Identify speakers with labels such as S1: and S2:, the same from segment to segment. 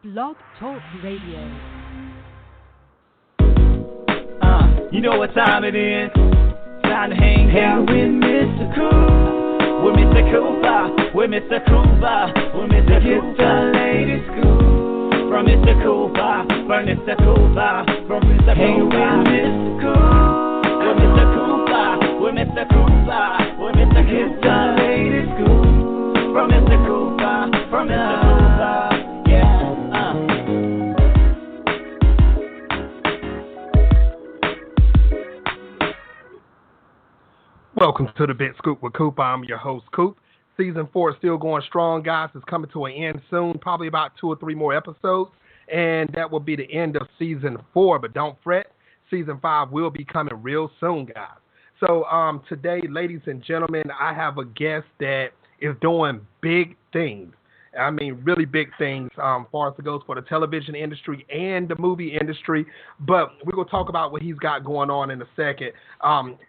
S1: Blog Talk Radio.
S2: You know what time it is. Time to hang out with Mr. Coop. With Mr. Coop, with Mr. Coop, with Mr. Coop. Get the latest scoop. From Mr. Coop, from Mr. Coop, from Mr. Coop. Hang with Mr. Coop. With Mr. Coop, with Mr. Coop, with Mr. Coop. Get the latest scoop. From Mr. Coop, from Mr. Coop. Yeah.
S3: Welcome to the Big Scoop with Coop. I'm your host, Coop. Season 4 is still going strong, guys. It's coming to an end soon, probably about 2 or 3 more episodes, and that will be the end of Season 4. But don't fret, Season 5 will be coming real soon, guys. So today, ladies and gentlemen, I have a guest that is doing big things. I mean, really big things as far as it goes for the television industry and the movie industry. But we're going to talk about what he's got going on in a second.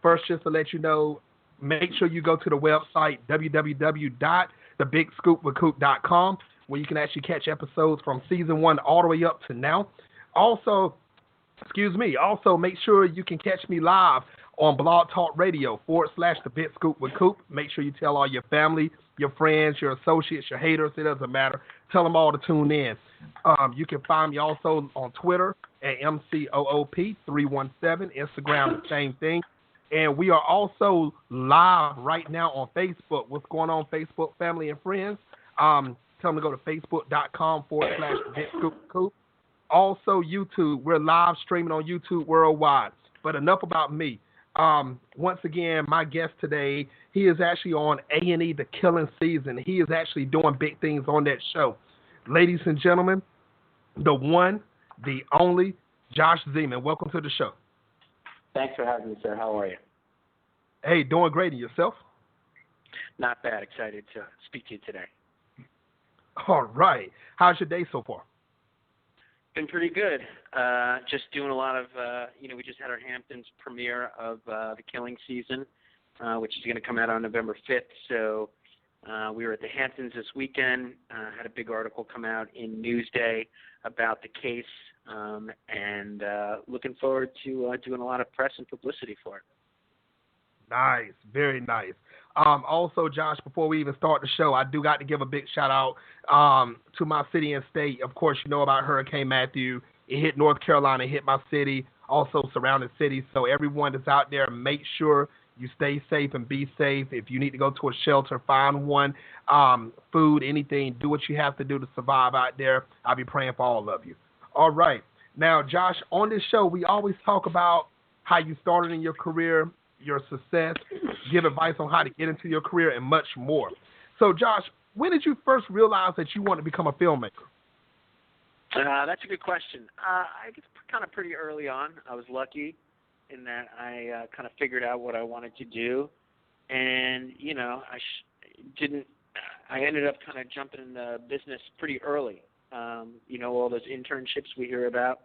S3: First, just to let you know, make sure you go to the website, www.thebigscoopwithcoop.com, where you can actually catch episodes from Season 1 all the way up to now. Also, make sure you can catch me live on Blog Talk Radio /The Big Scoop with Coop. Make sure you tell all your family, your friends, your associates, your haters, it doesn't matter. Tell them all to tune in. You can find me also on Twitter at MCOOP317, Instagram, the same thing. And we are also live right now on Facebook. What's going on, Facebook, family, and friends? Tell them to go to facebook.com /The Big Scoop with Coop. Also, YouTube. We're live streaming on YouTube worldwide. But enough about me. Once again, my guest today, he is actually on A&E The Killing season. He is actually doing big things on that show. Ladies and gentlemen, the one, the only, Josh Zeman. Welcome to the show.
S4: Thanks for having me, sir. How are you?
S3: Hey, doing great. And yourself?
S4: Not bad. Excited to speak to you today.
S3: All right. How's your day so far?
S4: Been pretty good. Just doing a lot of, we just had our Hamptons premiere of The Killing season, which is going to come out on November 5th. So we were at the Hamptons this weekend, had a big article come out in Newsday about the case, and looking forward to doing a lot of press and publicity for it.
S3: Nice. Very nice. Also, Josh, before we even start the show, I do got to give a big shout out to my city and state. Of course, you know about Hurricane Matthew. It hit North Carolina, it hit my city, also surrounding cities. So everyone that's out there, make sure you stay safe and be safe. If you need to go to a shelter, find one. Food, anything, do what you have to do to survive out there. I'll be praying for all of you. All right. Now, Josh, on this show, we always talk about how you started in your career, your success, give advice on how to get into your career, and much more. So, Josh, when did you first realize that you wanted to become a filmmaker?
S4: That's a good question. I guess kind of pretty early on. I was lucky in that I kind of figured out what I wanted to do, and I ended up kind of jumping in the business pretty early. All those internships we hear about.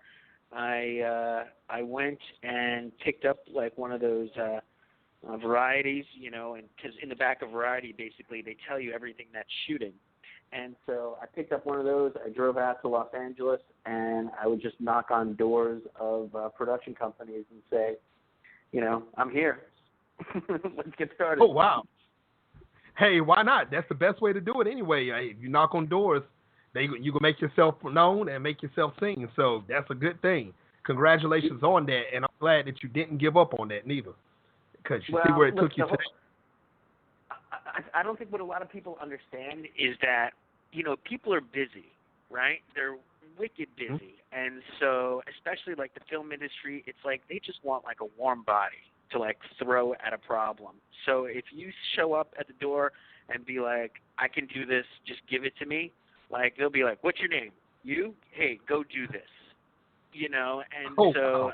S4: I went and picked up like one of those varieties, and because in the back of Variety, basically they tell you everything that's shooting. And so I picked up one of those. I drove out to Los Angeles, and I would just knock on doors of production companies and say, I'm here. Let's get started.
S3: Oh, wow. Hey, why not? That's the best way to do it anyway. If you knock on doors, you can make yourself known and make yourself seen. So that's a good thing. Congratulations on that, and I'm glad that you didn't give up on that neither, because you see where it took you today.
S4: I don't think what a lot of people understand is that, people are busy, right? They're wicked busy. Mm-hmm. And so, especially like the film industry, it's like they just want like a warm body to like throw at a problem. So if you show up at the door and be like, I can do this, just give it to me, like they'll be like, what's your name? You? Hey, go do this. And wow.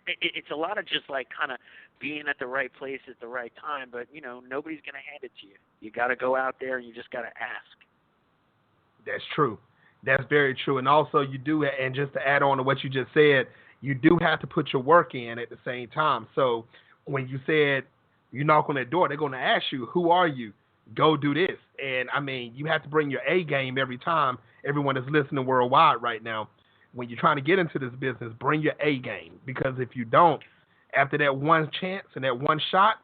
S4: It's a lot of just like kind of being at the right place at the right time, but nobody's going to hand it to you. You got to go out there and you just got to ask.
S3: That's true. That's very true. And also you do, and just to add on to what you just said, you do have to put your work in at the same time. So when you said you knock on that door, they're going to ask you, who are you? Go do this. And I mean, you have to bring your A game every time. Everyone is listening worldwide right now. When you're trying to get into this business, bring your A game, because if you don't, after that one chance and that one shot,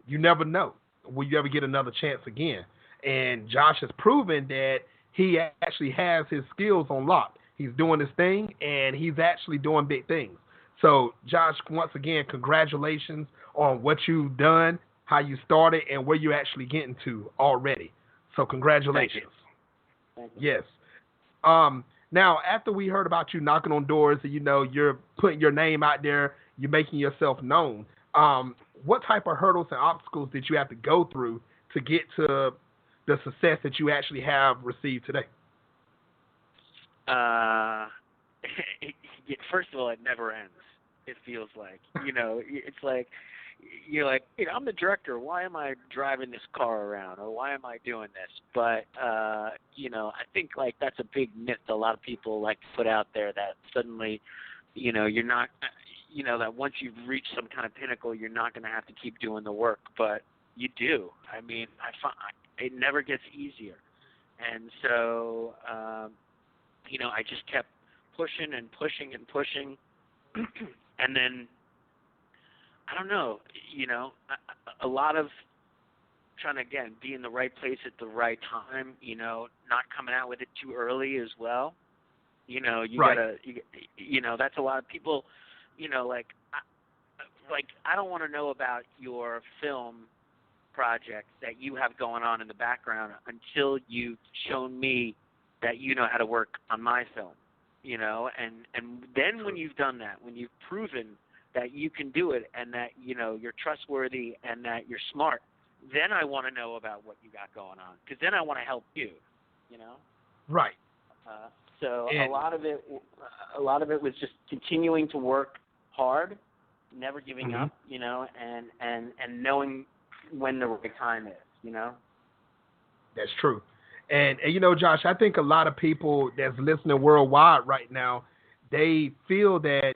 S3: you never know will you ever get another chance again. And Josh has proven that he actually has his skills on lock. He's doing his thing, and he's actually doing big things. So, Josh, once again, congratulations on what you've done, how you started, and where you're actually getting to already. So, congratulations.
S4: Thank you.
S3: Yes. Now, after we heard about you knocking on doors, and you're putting your name out there, you're making yourself known. What type of hurdles and obstacles did you have to go through to get to the success that you actually have received today?
S4: First of all, it never ends. It feels like, it's like, you're like, I'm the director. Why am I driving this car around, or why am I doing this? But, I think like that's a big myth a lot of people like to put out there, that suddenly, you're not, that once you've reached some kind of pinnacle, you're not going to have to keep doing the work. But you do. I mean, I find it never gets easier. And so, I just kept pushing and pushing and pushing. And then, I don't know, a lot of trying to, again, be in the right place at the right time, not coming out with it too early as well. You
S3: right.
S4: gotta, that's a lot of people, I don't want to know about your film project that you have going on in the background until you've shown me that you know how to work on my film, and then when you've done that, when you've proven that you can do it, and that, you're trustworthy, and that you're smart, then I want to know about what you got going on, because then I want to help you,
S3: Right.
S4: A lot of it was just continuing to work hard, never giving up, and knowing when the right time is,
S3: That's true. And Josh, I think a lot of people that's listening worldwide right now, they feel that,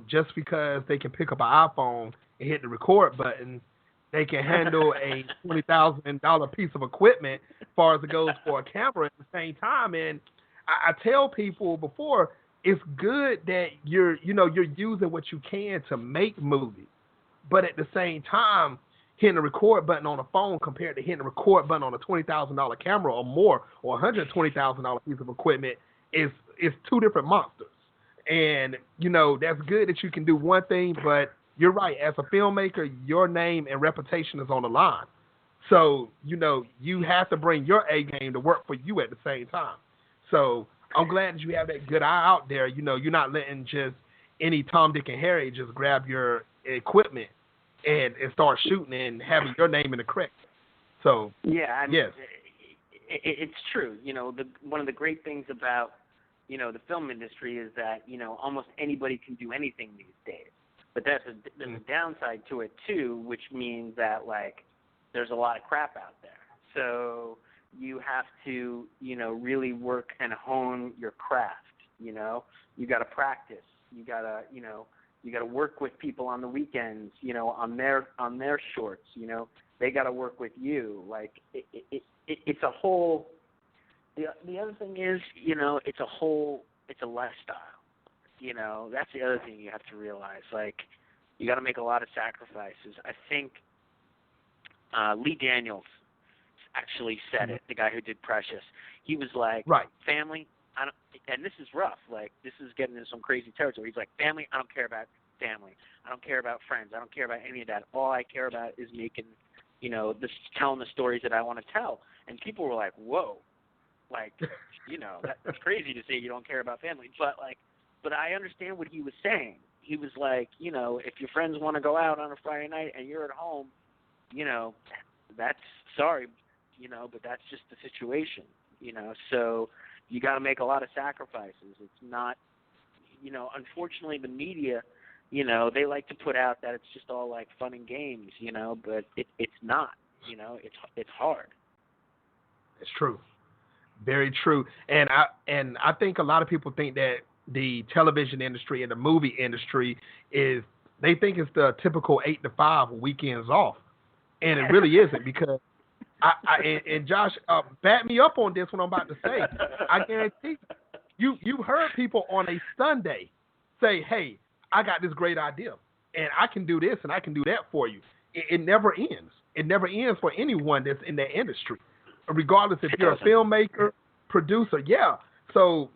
S3: just because they can pick up an iPhone and hit the record button, they can handle a $20,000 piece of equipment as far as it goes for a camera at the same time. And I tell people before, it's good that you're using what you can to make movies, but at the same time, hitting the record button on a phone compared to hitting the record button on a $20,000 camera or more, or $120,000 piece of equipment is two different monsters. And, that's good that you can do one thing, but you're right. As a filmmaker, your name and reputation is on the line. So, you have to bring your A game to work for you at the same time. So I'm glad that you have that good eye out there. You're not letting just any Tom, Dick, and Harry just grab your equipment and start shooting and having your name in the credits. So,
S4: yeah,
S3: yes.
S4: It's true. One of the great things about, the film industry is that, almost anybody can do anything these days. But there's a downside to it, too, which means that, there's a lot of crap out there. So you have to, really work and hone your craft, You got to practice. You got to, you got to work with people on the weekends, on their shorts, They got to work with you. It's a whole. The other thing is, it's a lifestyle. That's the other thing you have to realize. You got to make a lot of sacrifices. I think Lee Daniels actually said it. The guy who did Precious. He was like,
S3: right.
S4: Family. And this is rough. This is getting into some crazy territory. He's like, family. I don't care about family. I don't care about friends. I don't care about any of that. All I care about is making, telling the stories that I want to tell. And people were like, whoa. That's crazy to say you don't care about family. But I understand what he was saying. He was like, if your friends want to go out on a Friday night and you're at home, that's sorry, but that's just the situation, So you got to make a lot of sacrifices. It's not, unfortunately the media, they like to put out that it's just all fun and games, but it's not, it's hard.
S3: It's true. Very true. And I think a lot of people think that the television industry and the movie industry they think it's the typical 8 to 5 weekends off. And it really isn't, because And Josh, back me up on this. What I'm about to say, I guarantee you heard people on a Sunday say, "Hey, I got this great idea, and I can do this and I can do that for you." It never ends. It never ends for anyone that's in that industry, regardless if you're a filmmaker, producer. Yeah. So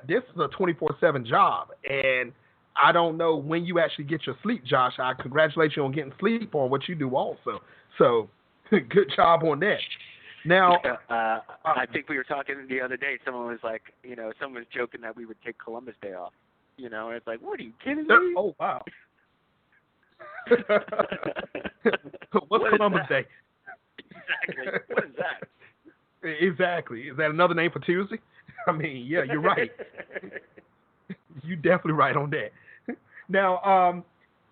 S3: this is a 24/7 job, and I don't know when you actually get your sleep, Josh. I congratulate you on getting sleep on what you do also. So good job on that. Now,
S4: I think we were talking the other day. Someone was like, someone was joking that we would take Columbus Day off. It's like, what are you kidding me?
S3: Oh, wow. What's Columbus Day?
S4: Exactly. What is that?
S3: Exactly. Is that another name for Tuesday? I mean, yeah, you're right. You're definitely right on that.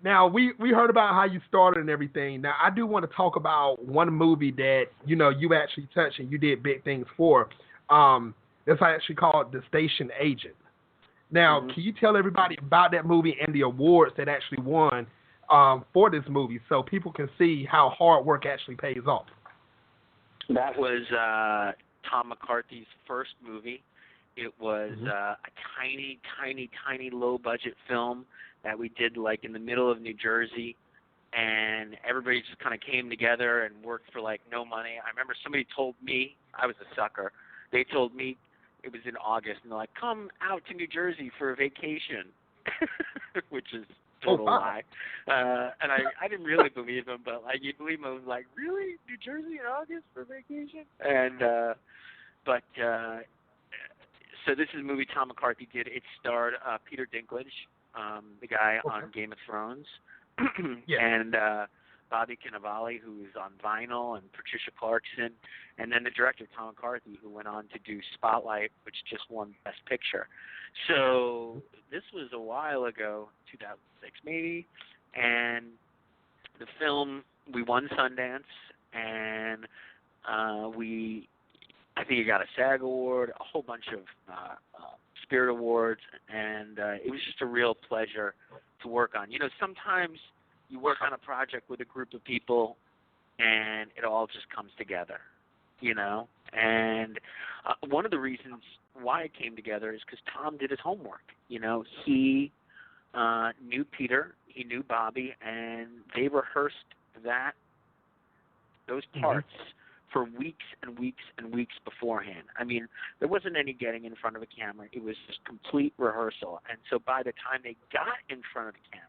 S3: Now we heard about how you started and everything. Now I do want to talk about one movie that you actually touched and you did big things for. That's actually called The Station Agent. Now, Can you tell everybody about that movie and the awards that actually won for this movie, so people can see how hard work actually pays off?
S4: That was Tom McCarthy's first movie. It was a tiny, tiny, tiny low-budget film that we did like in the middle of New Jersey, and everybody just kind of came together and worked for like no money. I remember somebody told me, I was a sucker, they told me it was in August, and they're like, come out to New Jersey for a vacation, which is total lie. And I didn't really believe him, but like you believe him, I was like, really? New Jersey in August for vacation? And so this is a movie Tom McCarthy did. It starred Peter Dinklage, the guy on Game of Thrones, and Bobby Cannavale, who is on Vinyl, and Patricia Clarkson, and then the director, Tom McCarthy, who went on to do Spotlight, which just won Best Picture. So this was a while ago, 2006 maybe, and the film, we won Sundance, and I think it got a SAG award, a whole bunch of Spirit Awards, and it was just a real pleasure to work on. Sometimes you work on a project with a group of people, and it all just comes together, And one of the reasons why it came together is because Tom did his homework. He knew Peter, he knew Bobby, and they rehearsed those parts for weeks and weeks and weeks beforehand. I mean, there wasn't any getting in front of a camera. It was just complete rehearsal. And so by the time they got in front of the camera,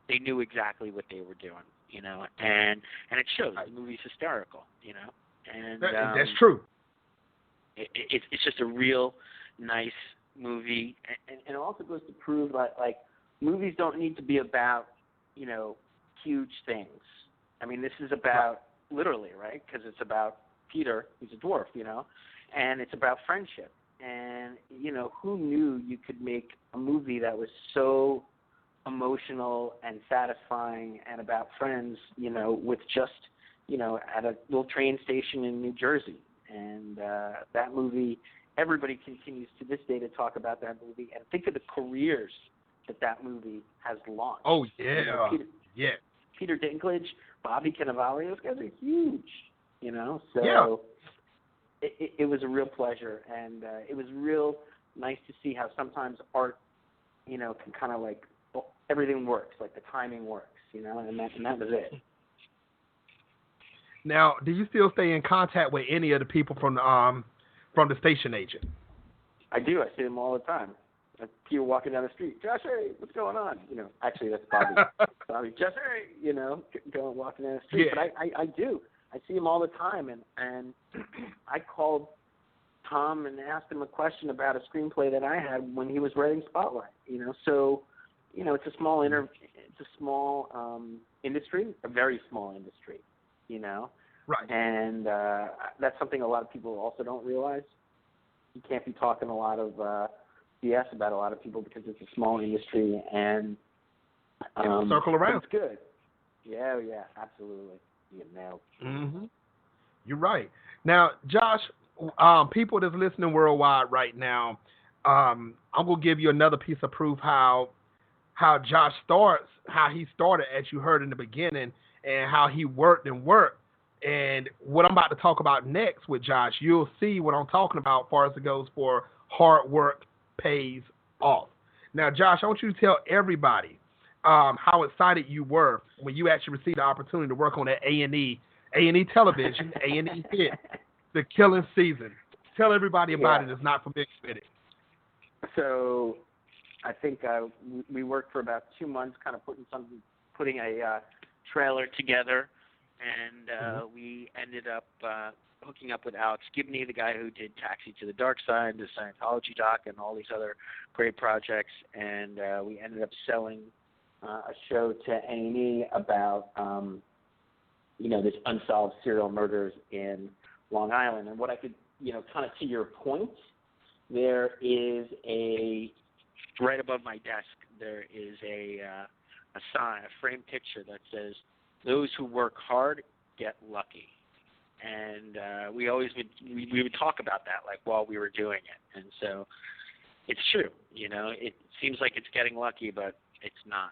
S4: they knew exactly what they were doing, and it shows. The movie's hysterical, and
S3: that's true.
S4: It's just a real nice movie, and it also goes to prove that like movies don't need to be about huge things. I mean, this is about literally, right? Because it's about Peter, who's a dwarf, and it's about friendship. And who knew you could make a movie that was so emotional and satisfying and about friends, with just, at a little train station in New Jersey. And that movie, everybody continues to this day to talk about that movie and think of the careers that movie has launched.
S3: Oh, yeah.
S4: Peter Dinklage, Bobby Cannavale, those guys are huge, So it was a real pleasure, and it was real nice to see how sometimes art, can kind of like, everything works, like the timing works, and that was it.
S3: Now, do you still stay in contact with any of the people from the station agent?
S4: I do. I see them all the time. People walking down the street, Josh, hey, what's going on? Actually that's Bobby. Bobby, Josh, hey, going walking down the street.
S3: Yeah.
S4: But I do. I see him all the time, and I called Tom and asked him a question about a screenplay that I had when he was writing Spotlight. So it's a small industry, a very small industry.
S3: Right.
S4: And that's something a lot of people also don't realize. You can't be talking a lot of BS about a lot of people because it's a small industry, and
S3: circle around.
S4: It's good. Yeah, absolutely.
S3: You're right. Now, Josh, people that's listening worldwide right now, I'm gonna give you another piece of proof how Josh starts, how he started, as you heard in the beginning, and how he worked, And what I'm about to talk about next with Josh, you'll see what I'm talking about as far as it goes for hard work pays off. Now, Josh, I want you to tell everybody how excited you were when you actually received the opportunity to work on that A&E television, A&E hit, The Killing season. Tell everybody about it that's not familiar with it.
S4: So I think we worked for about 2 months, kind of putting a trailer together, and we ended up hooking up with Alex Gibney, the guy who did Taxi to the Dark Side, the Scientology doc, and all these other great projects, and we ended up selling a show to A&E about this unsolved serial murders in Long Island. And what I could, kind of to your point, there is right above my desk, there is a sign, a framed picture that says, "Those who work hard get lucky." And we would talk about that, like, while we were doing it. And so it's true, it seems like it's getting lucky, but it's not.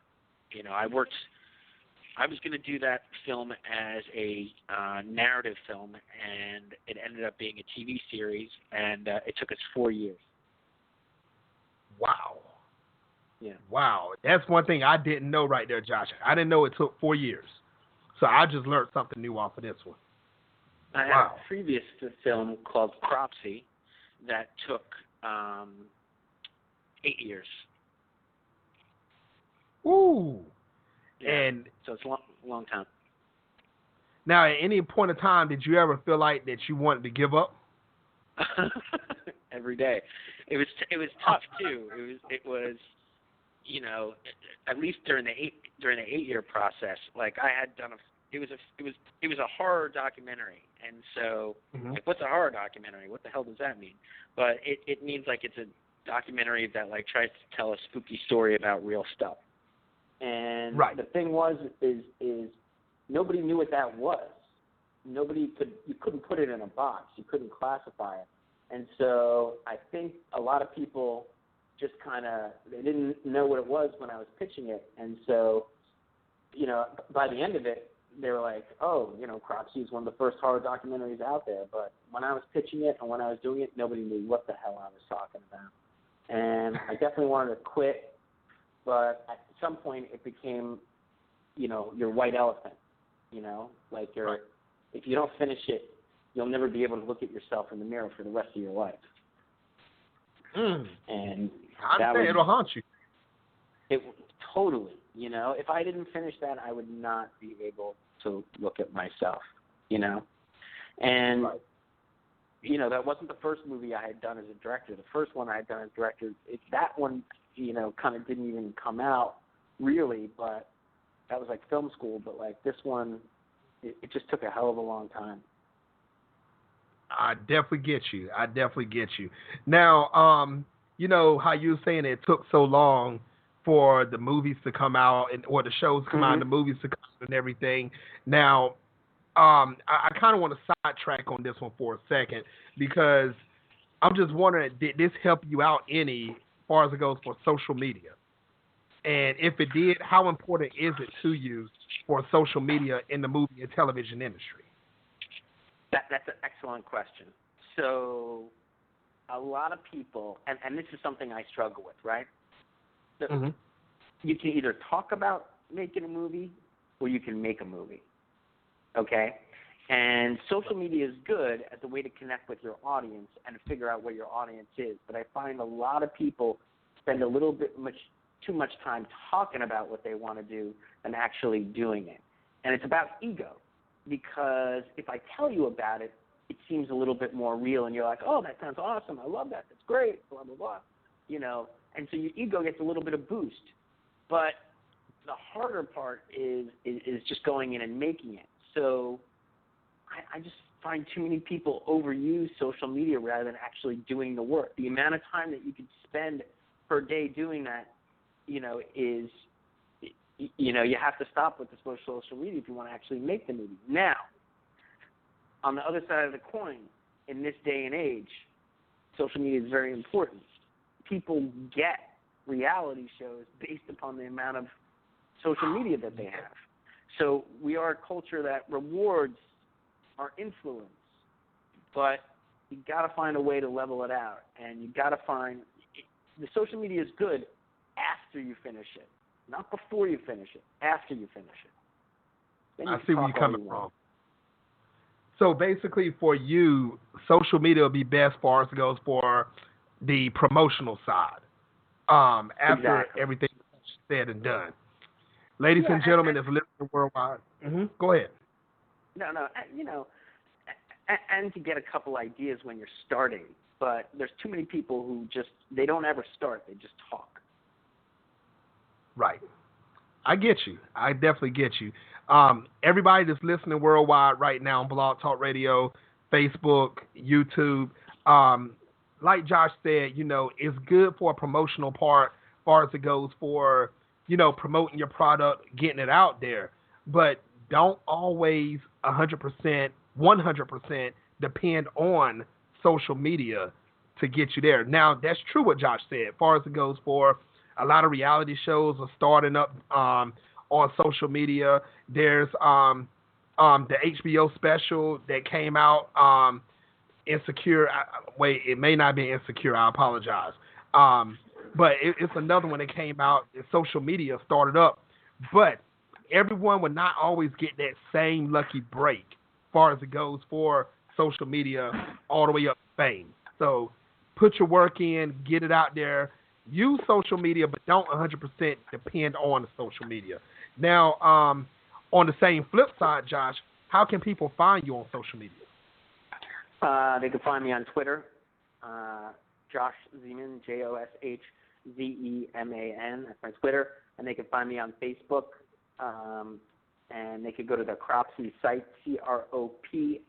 S4: I was going to do that film as a narrative film, and it ended up being a TV series, and it took us 4 years.
S3: Wow.
S4: Yeah.
S3: Wow. That's one thing I didn't know right there, Josh. I didn't know it took 4 years. So I just learned something new off of this one.
S4: I had a previous film called Cropsy that took 8 years.
S3: Ooh.
S4: Yeah.
S3: And
S4: so it's a long time.
S3: Now, at any point in time, did you ever feel like that you wanted to give up?
S4: Every day. It was tough too. It was at least during the 8-year process. Like, I had done it was a horror documentary, and so like, what's a horror documentary? What the hell does that mean? But it means like it's a documentary that like tries to tell a spooky story about real stuff. And the thing is nobody knew what that was. You couldn't put it in a box. You couldn't classify it. And so I think a lot of people just they didn't know what it was when I was pitching it. And so, by the end of it, they were like, oh, Cropsy is one of the first horror documentaries out there. But when I was pitching it and when I was doing it, nobody knew what the hell I was talking about. And I definitely wanted to quit. But at some point, it became, your white elephant, like if you don't finish it, you'll never be able to look at yourself in the mirror for the rest of your life. And
S3: it'll haunt you.
S4: It totally, if I didn't finish that, I would not be able to look at myself, And, that wasn't the first movie I had done as a director. The first one I had done as a director, that one, kind of didn't even come out really, but that was like film school. But like this one, it just took a hell of a long time.
S3: I definitely get you. Now, how you were saying it took so long for the movies to come out or the shows to come out and the movies to come out and everything. Now, I kind of want to sidetrack on this one for a second because I'm just wondering, did this help you out any as far as it goes for social media? And if it did, how important is it to you for social media in the movie and television industry?
S4: That's an excellent question. So a lot of people, and this is something I struggle with, right? You can either talk about making a movie or you can make a movie, okay? And social media is good as a way to connect with your audience and to figure out what your audience is. But I find a lot of people spend a little bit too much time talking about what they want to do than actually doing it. And it's about ego, because if I tell you about it, it seems a little bit more real, and you're like, oh, that sounds awesome, I love that, that's great, blah, blah, blah, and so your ego gets a little bit of boost. But the harder part is just going in and making it. So I just find too many people overuse social media rather than actually doing the work. The amount of time that you could spend per day doing that, is, you have to stop with the social media if you want to actually make the movie. Now, on the other side of the coin, in this day and age, social media is very important. People get reality shows based upon the amount of social media that they have. So we are a culture that rewards are influence, but you got to find a way to level it out, and you got to find the social media is good after you finish it, not before you finish it. After you finish it. Then you
S3: I
S4: can
S3: see where
S4: talk
S3: you're
S4: all
S3: coming
S4: you
S3: from.
S4: want.
S3: So basically, for you, social media will be best as far as it goes for the promotional side. After
S4: Exactly.
S3: everything is said and done. Ladies and gentlemen, that's listening worldwide. Go ahead.
S4: No, you know, and to get a couple ideas when you're starting. But there's too many people who they don't ever start. They just talk.
S3: Right. I get you. I definitely get you. Everybody that's listening worldwide right now on Blog Talk Radio, Facebook, YouTube, like Josh said, it's good for a promotional part as far as it goes for, promoting your product, getting it out there. But don't always 100% depend on social media to get you there. Now, that's true what Josh said. As far as it goes for a lot of reality shows are starting up on social media. There's the HBO special that came out, Insecure. Wait, it may not be Insecure. I apologize. But it's another one that came out. Social media started up. But everyone would not always get that same lucky break as far as it goes for social media all the way up to fame. So put your work in, get it out there. Use social media, but don't 100% depend on the social media. Now, on the same flip side, Josh, how can people find you on social media?
S4: They can find me on Twitter, Josh Zeman, JoshZeman. That's my Twitter. And they can find me on Facebook. And they could go to the Cropsey site, Cropsey.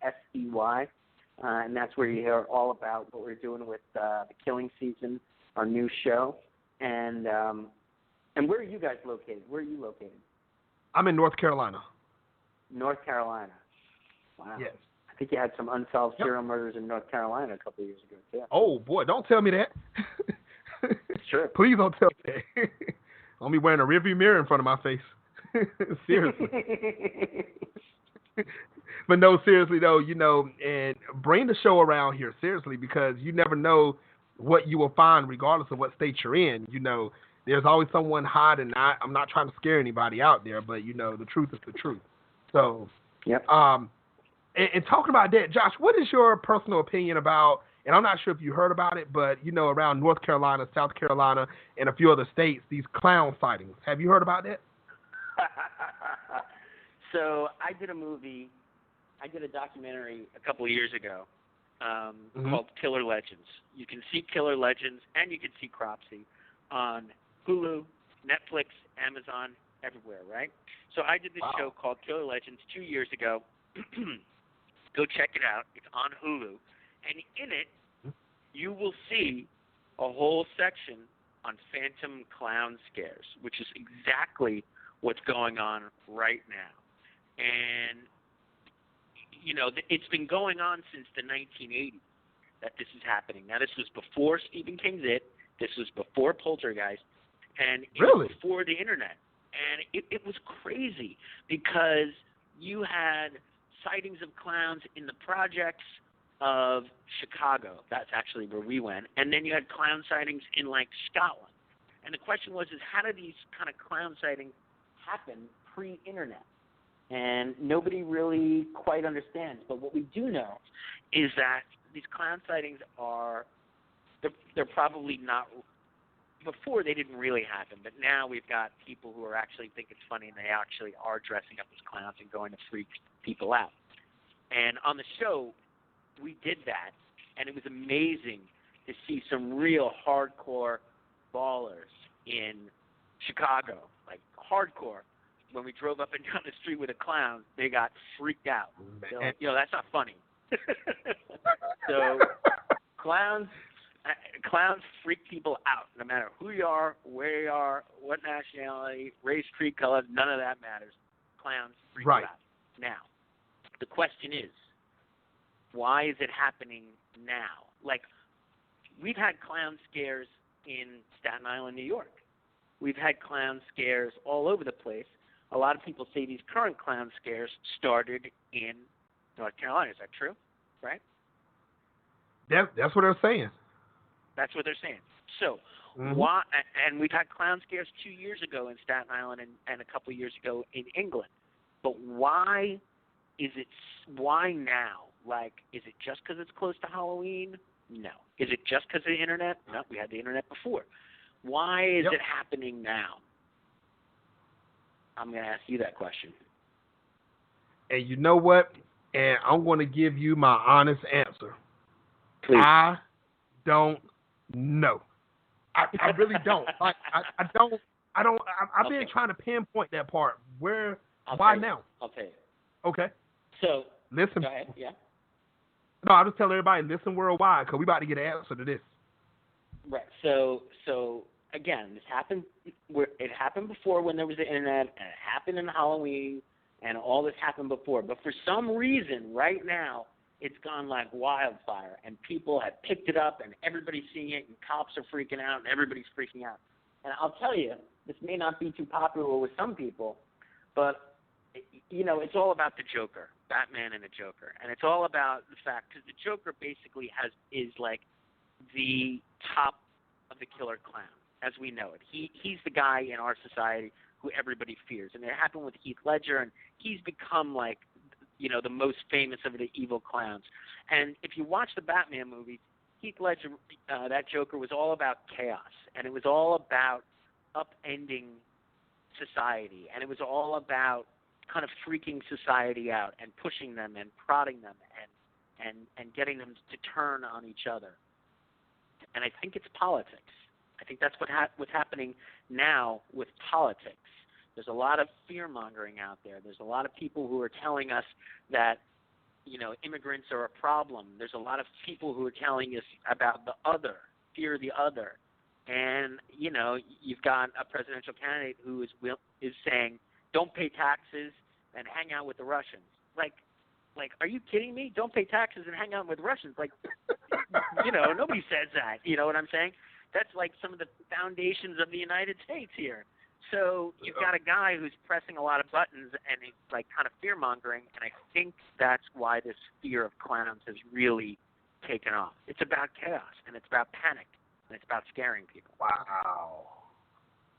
S4: And that's where you hear all about what we're doing with The Killing season, our new show. And where are you guys located? Where are you located?
S3: I'm in North Carolina.
S4: North Carolina. Wow.
S3: Yes.
S4: I think you had some unsolved serial murders in North Carolina a couple of years ago, too.
S3: Oh, boy, don't tell me that.
S4: Sure.
S3: Please don't tell me that. I'll be wearing a rearview mirror in front of my face. Seriously. But no, seriously, though, and bring the show around here, seriously, because you never know what you will find regardless of what state you're in. There's always someone hiding. I'm not trying to scare anybody out there, but, the truth is the truth. So,
S4: yep.
S3: And talking about that, Josh, what is your personal opinion about, and I'm not sure if you heard about it, but, around North Carolina, South Carolina, and a few other states, these clown sightings. Have you heard about that?
S4: So I did a documentary a couple of years ago called Killer Legends. You can see Killer Legends and you can see Cropsey on Hulu, Netflix, Amazon, everywhere, right? So I did this show called Killer Legends 2 years ago. Go check it out. It's on Hulu. And in it, you will see a whole section on phantom clown scares, which is exactly what's going on right now. And, it's been going on since the 1980s that this is happening. Now, this was before Stephen King's It. This was before Poltergeist. And it was before the Internet. And it was crazy because you had sightings of clowns in the projects of Chicago. That's actually where we went. And then you had clown sightings in, Scotland. And the question was, how do these kind of clown sightings happen pre-Internet? And nobody really quite understands. But what we do know is that these clown sightings they're probably not, before they didn't really happen, but now we've got people who actually think it's funny and they actually are dressing up as clowns and going to freak people out. And on the show, we did that, and it was amazing to see some real hardcore ballers in Chicago, hardcore. When we drove up and down the street with a clown, they got freaked out. They're like, that's not funny. So clowns freak people out, no matter who you are, where you are, what nationality, race, creed, color, none of that matters. Clowns freak you out. Now, the question is, why is it happening now? We've had clown scares in Staten Island, New York. We've had clown scares all over the place. A lot of people say these current clown scares started in North Carolina. Is that true? Right?
S3: That's what they're saying.
S4: That's what they're saying. So
S3: Mhm.
S4: why? And we've had clown scares 2 years ago in Staten Island and a couple of years ago in England. But why is it? Why now? Like, is it just because it's close to Halloween? No. Is it just because of the internet? No. We had the internet before. Why is it happening now? I'm going to ask you that question.
S3: And you know what? And I'm going to give you my honest answer.
S4: Please.
S3: I don't know. I really don't. Like I don't. I've been trying to pinpoint that part. Why now?
S4: I'll tell you.
S3: Okay.
S4: So
S3: Listen.
S4: go ahead. Yeah.
S3: No, I'll just tell everybody, listen worldwide, because we about to get an answer to this.
S4: Right. So again, this happened. It happened before when there was the internet, and it happened in Halloween, and all this happened before. But for some reason, right now, it's gone like wildfire, and people have picked it up, and everybody's seeing it, and cops are freaking out, and everybody's freaking out. And I'll tell you, this may not be too popular with some people, but it's all about the Joker, Batman and the Joker, and it's all about the fact because the Joker basically is like the top of the killer clown as we know it. He's the guy in our society who everybody fears, and it happened with Heath Ledger, and he's become like the most famous of the evil clowns. And if you watch the Batman movies, Heath Ledger, that Joker was all about chaos, and it was all about upending society, and it was all about kind of freaking society out and pushing them and prodding them and getting them to turn on each other. And I think it's politics. I think that's what's happening now with politics. There's a lot of fear-mongering out there. There's a lot of people who are telling us that, immigrants are a problem. There's a lot of people who are telling us about the other, fear the other. And, you've got a presidential candidate who is saying, don't pay taxes and hang out with the Russians. Like, are you kidding me? Don't pay taxes and hang out with Russians. Like, nobody says that. You know what I'm saying? That's like some of the foundations of the United States here. So you've got a guy who's pressing a lot of buttons and he's like kind of fear-mongering, and I think that's why this fear of clowns has really taken off. It's about chaos, and it's about panic, and it's about scaring people.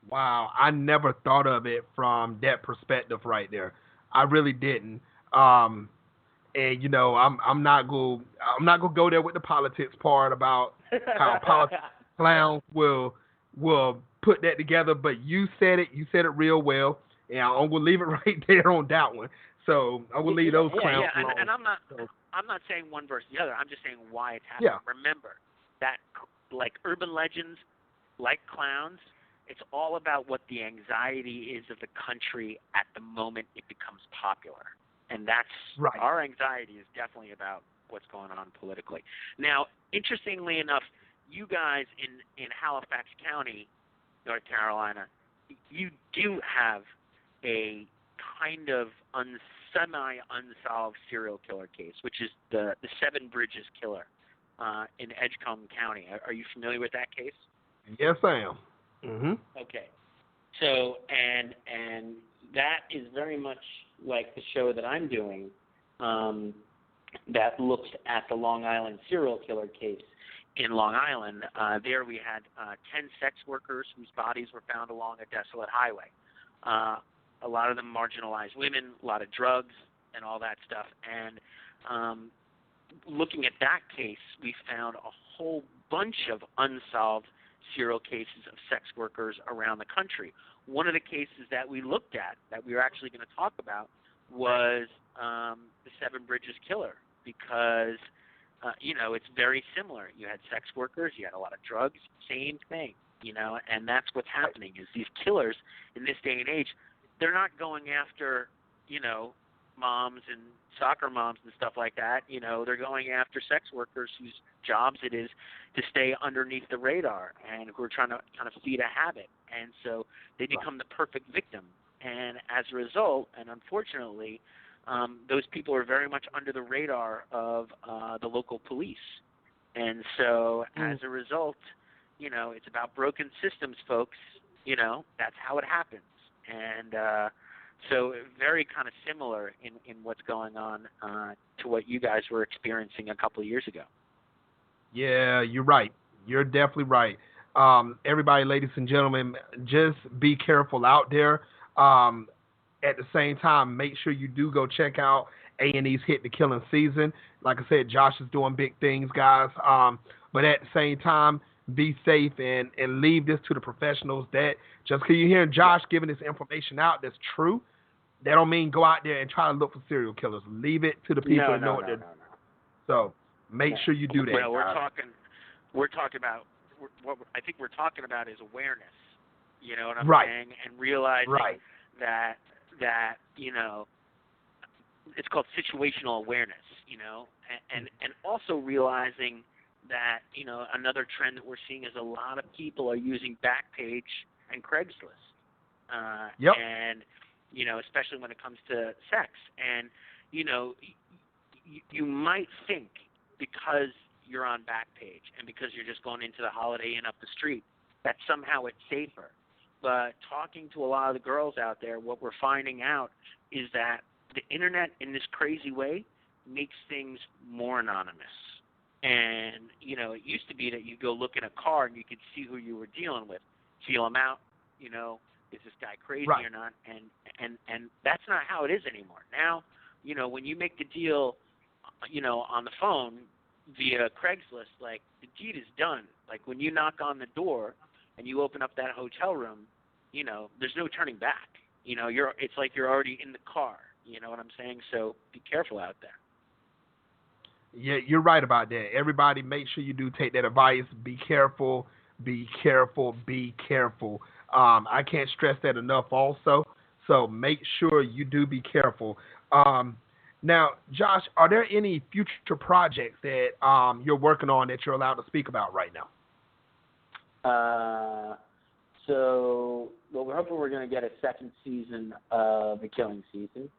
S3: Wow, I never thought of it from that perspective right there. I really didn't. And I'm not gonna go there with the politics part about how politics clowns will put that together. But you said it real well, and I'm gonna leave it right there on that one. So I'm gonna leave those clowns alone.
S4: And I'm not saying one versus the other. I'm just saying why it's happening.
S3: Yeah.
S4: Remember that like urban legends, like clowns, it's all about what the anxiety is of the country at the moment it becomes popular. And that's
S3: right.
S4: Our anxiety is definitely about what's going on politically. Now, interestingly enough, you guys in Halifax County, North Carolina, you do have a kind of semi-unsolved serial killer case, which is the Seven Bridges killer in Edgecombe County. Are you familiar with that case?
S3: Yes, I am. Mm-hmm.
S4: Okay. So, and that is very much like the show that I'm doing that looks at the Long Island serial killer case in Long Island. There we had 10 sex workers whose bodies were found along a desolate highway. A lot of them marginalized women, a lot of drugs, and all that stuff. And looking at that case, we found a whole bunch of unsolved serial cases of sex workers around the country. One of the cases that we looked at, that we were actually going to talk about, was the Seven Bridges killer, because, it's very similar. You had sex workers, you had a lot of drugs, same thing, and that's what's happening is these killers in this day and age, they're not going after, moms and soccer moms and stuff like that. They're going after sex workers whose jobs it is to stay underneath the radar and who are trying to kind of feed a habit. And so they become the perfect victim. And as a result, and unfortunately, those people are very much under the radar of the local police. And so as a result, it's about broken systems, folks. That's how it happens. And So very kind of similar in what's going on to what you guys were experiencing a couple of years ago.
S3: Yeah, you're right. You're definitely right. Everybody, ladies and gentlemen, just be careful out there. At the same time, make sure you do go check out A&E's Hit the Killing season. Like I said, Josh is doing big things, guys. But at the same time, be safe and leave this to the professionals. That just because you're hearing Josh giving this information out that's true, that don't mean go out there and try to look for serial killers. Leave it to the people that know what they're doing. So make sure you do that.
S4: Well, we're talking about what I think we're talking about is awareness. You know what I'm saying? And realizing that it's called situational awareness. And also realizing that another trend that we're seeing is a lot of people are using Backpage and Craigslist. And especially when it comes to sex. And you might think because you're on Backpage and because you're just going into the Holiday Inn up the street that somehow it's safer. But talking to a lot of the girls out there, what we're finding out is that the internet in this crazy way makes things more anonymous. And, it used to be that you go look in a car and you could see who you were dealing with, feel them out, is this guy crazy or not? And that's not how it is anymore. Now, when you make the deal, on the phone via Craigslist, like the deed is done. Like when you knock on the door and you open up that hotel room, there's no turning back. It's like you're already in the car. You know what I'm saying? So be careful out there.
S3: Yeah, you're right about that. Everybody, make sure you do take that advice. Be careful, be careful, be careful. I can't stress that enough also. So make sure you do be careful. Now, Josh, are there any future projects that you're working on that you're allowed to speak about right now?
S5: So we're hoping we're going to get a second season of The Killing season.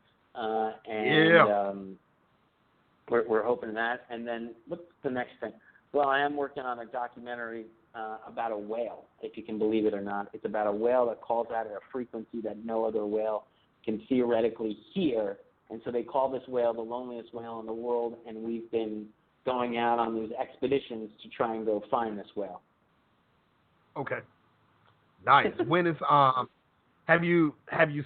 S5: We're hoping that. And then what's the next thing? Well, I am working on a documentary about a whale, if you can believe it or not. It's about a whale that calls out at a frequency that no other whale can theoretically hear. And so they call this whale the loneliest whale in the world, and we've been going out on these expeditions to try and go find this whale.
S3: Okay. Nice. When is have you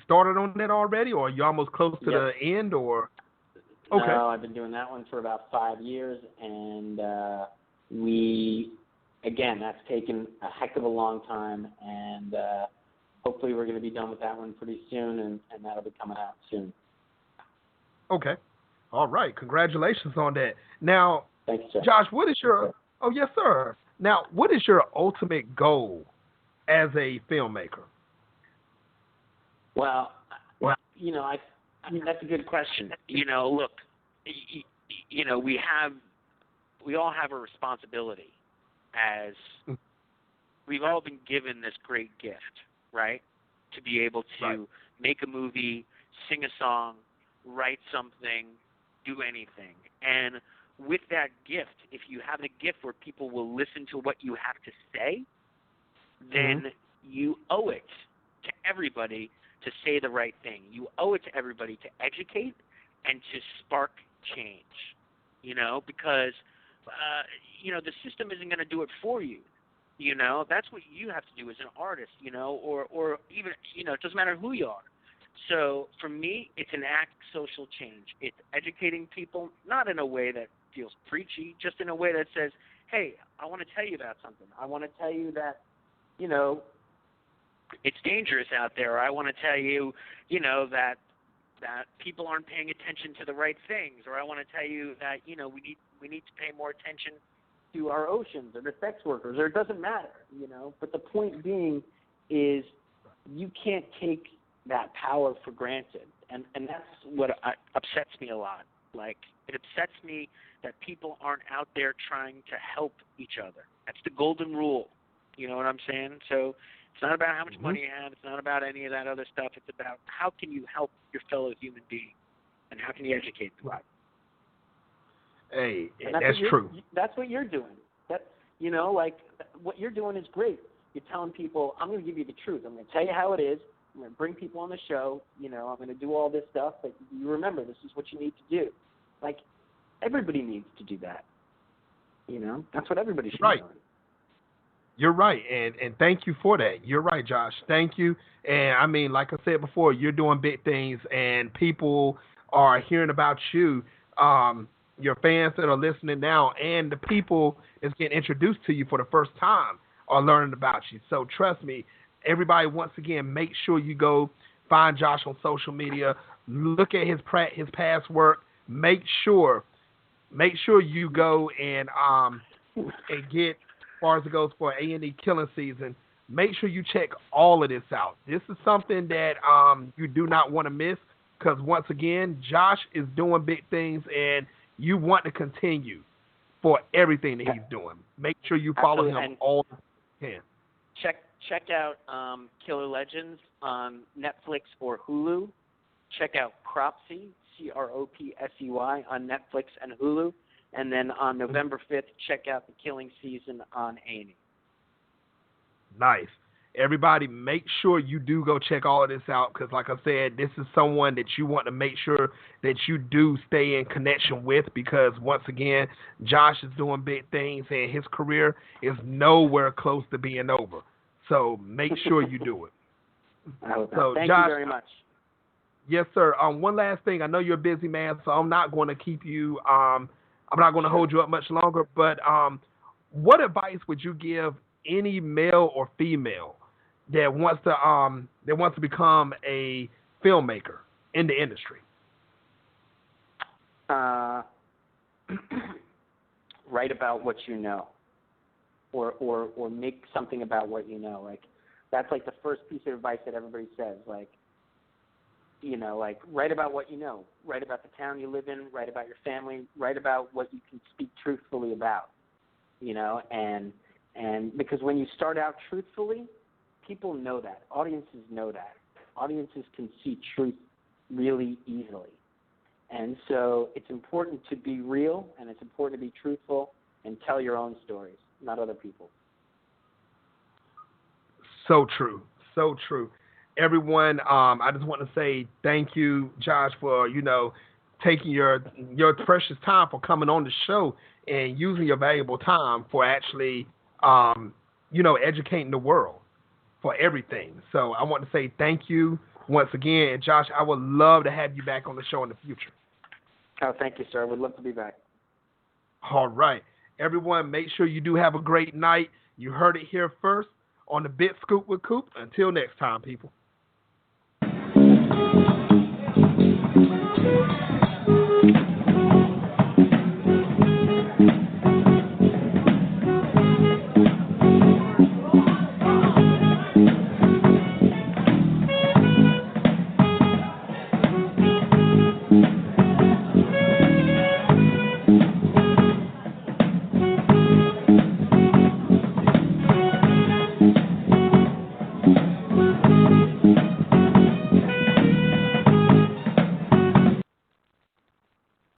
S3: started on that already, or are you almost close to the end, or? Okay.
S5: No, I've been doing that one for about 5 years, and that's taken a heck of a long time, and hopefully we're going to be done with that one pretty soon, and that'll be coming out soon.
S3: Okay. All right. Congratulations on that. Now,
S5: thanks, sir.
S3: Josh, what is your – oh, yes, sir. Now, what is your ultimate goal as a filmmaker?
S5: Well,
S4: I mean, that's a good question. Look, we all have a responsibility as we've all been given this great gift, right? To be able to make a movie, sing a song, write something, do anything. And with that gift, if you have a gift where people will listen to what you have to say, then you owe it to everybody to say the right thing. You owe it to everybody to educate and to spark change, because, the system isn't going to do it for you. That's what you have to do as an artist, or even, it doesn't matter who you are. So for me, it's an act of social change. It's educating people, not in a way that feels preachy, just in a way that says, hey, I want to tell you about something. I want to tell you that, it's dangerous out there. Or I want to tell you, that people aren't paying attention to the right things. Or I want to tell you that, we need to pay more attention to our oceans or the sex workers. Or it doesn't matter, But the point being is you can't take that power for granted. And that's what upsets me a lot. Like, it upsets me that people aren't out there trying to help each other. That's the golden rule. You know what I'm saying? So it's not about how much money you have. It's not about any of that other stuff. It's about how can you help your fellow human being and how can you educate them.
S3: Right. Hey,
S5: that's
S3: true.
S5: That's what you're doing. What you're doing is great. You're telling people, I'm going to give you the truth. I'm going to tell you how it is. bring people on the show. You know, I'm going to do all this stuff, but you remember, this is what you need to do. Like, everybody needs to do that. You know, that's what everybody should be doing.
S3: You're right, and thank you for that. You're right, Josh. Thank you. And I mean, like I said before, you're doing big things, and people are hearing about you. Your fans that are listening now, and the people that's getting introduced to you for the first time are learning about you. So trust me, everybody. Once again, make sure you go find Josh on social media. Look at his past work. Make sure you go and get. As far as it goes for A&E Killing season, make sure you check all of this out. This is something that you do not want to miss, because once again, Josh is doing big things, and you want to continue for everything that he's doing. Make sure you follow him all the time.
S5: Check out Killer Legends on Netflix or Hulu. Check out Cropsey, Cropsey, on Netflix and Hulu. And then on November 5th, check out The Killing season on A&E.
S3: Nice. Everybody, make sure you do go check all of this out, because like I said, this is someone that you want to make sure that you do stay in connection with, because once again, Josh is doing big things, and his career is nowhere close to being over. So make sure you do it.
S5: I hope
S3: so,
S5: Thank
S3: Josh,
S5: you very much.
S3: Yes, sir. One last thing. I know you're a busy man, so I'm not going to keep you I'm not going to hold you up much longer, but what advice would you give any male or female that wants to become a filmmaker in the industry?
S5: Write about what you know, or make something about what you know. Like, that's like the first piece of advice that everybody says. Like, you know, like, write about what you know. Write about the town you live in. Write about your family. Write about what you can speak truthfully about, you know. And because when you start out truthfully, people know that. Audiences know that. Audiences can see truth really easily. And so it's important to be real, and it's important to be truthful and tell your own stories, not other people's.
S3: So true. So true. Everyone, I just want to say thank you, Josh, for, you know, taking your precious time for coming on the show and using your valuable time for actually, you know, educating the world for everything. So I want to say thank you once again. And Josh, I would love to have you back on the show in the future.
S5: Oh, thank you, sir. I would love to be back.
S3: All right. Everyone, make sure you do have a great night. You heard it here first on the Big Scoop with Coop. Until next time, people.